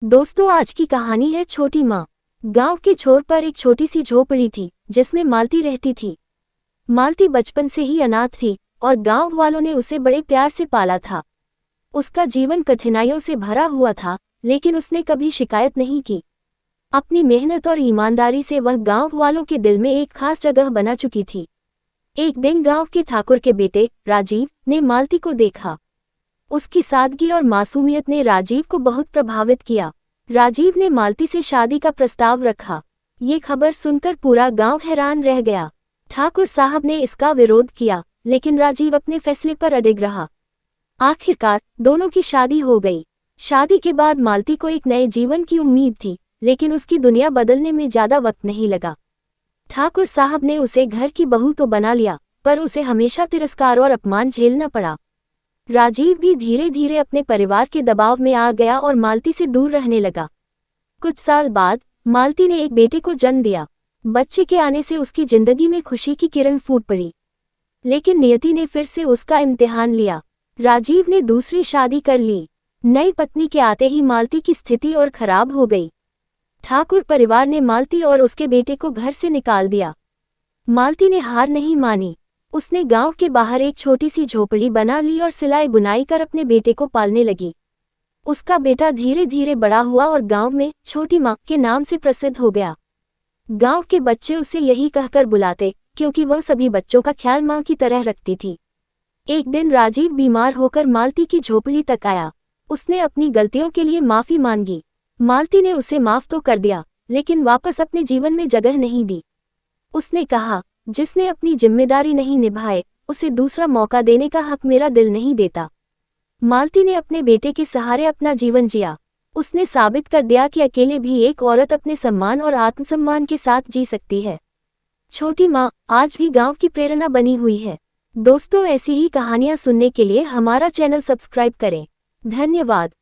दोस्तों, आज की कहानी है छोटी माँ। गांव के छोर पर एक छोटी सी झोपड़ी थी जिसमें मालती रहती थी। मालती बचपन से ही अनाथ थी और गांव वालों ने उसे बड़े प्यार से पाला था। उसका जीवन कठिनाइयों से भरा हुआ था, लेकिन उसने कभी शिकायत नहीं की। अपनी मेहनत और ईमानदारी से वह गांव वालों के दिल में एक खास जगह बना चुकी थी। एक दिन गांव के ठाकुर के बेटे राजीव ने मालती को देखा। उसकी सादगी और मासूमियत ने राजीव को बहुत प्रभावित किया। राजीव ने मालती से शादी का प्रस्ताव रखा। ये खबर सुनकर पूरा गांव हैरान रह गया। ठाकुर साहब ने इसका विरोध किया, लेकिन राजीव अपने फैसले पर अडिग रहा। आखिरकार दोनों की शादी हो गई। शादी के बाद मालती को एक नए जीवन की उम्मीद थी, लेकिन उसकी दुनिया बदलने में ज्यादा वक्त नहीं लगा। ठाकुर साहब ने उसे घर की बहू तो बना लिया, पर उसे हमेशा तिरस्कार और अपमान झेलना पड़ा। राजीव भी धीरे धीरे अपने परिवार के दबाव में आ गया और मालती से दूर रहने लगा। कुछ साल बाद मालती ने एक बेटे को जन्म दिया। बच्चे के आने से उसकी जिंदगी में खुशी की किरण फूट पड़ी। लेकिन नियति ने फिर से उसका इम्तिहान लिया। राजीव ने दूसरी शादी कर ली। नई पत्नी के आते ही मालती की स्थिति और खराब हो गई। ठाकुर परिवार ने मालती और उसके बेटे को घर से निकाल दिया। मालती ने हार नहीं मानी। उसने गांव के बाहर एक छोटी सी झोपड़ी बना ली और सिलाई बुनाई कर अपने बेटे को पालने लगी। उसका बेटा धीरे धीरे बड़ा हुआ और गांव में छोटी माँ के नाम से प्रसिद्ध हो गया। गांव के बच्चे उसे यही कहकर बुलाते, क्योंकि वह सभी बच्चों का ख्याल माँ की तरह रखती थी। एक दिन राजीव बीमार होकर मालती की झोपड़ी तक आया। उसने अपनी गलतियों के लिए माफी मांगी। मालती ने उसे माफ तो कर दिया, लेकिन वापस अपने जीवन में जगह नहीं दी। उसने कहा, जिसने अपनी जिम्मेदारी नहीं निभाए, उसे दूसरा मौका देने का हक मेरा दिल नहीं देता। मालती ने अपने बेटे के सहारे अपना जीवन जिया। उसने साबित कर दिया कि अकेले भी एक औरत अपने सम्मान और आत्मसम्मान के साथ जी सकती है। छोटी माँ आज भी गांव की प्रेरणा बनी हुई है। दोस्तों, ऐसी ही कहानियां सुनने के लिए हमारा चैनल सब्सक्राइब करें। धन्यवाद।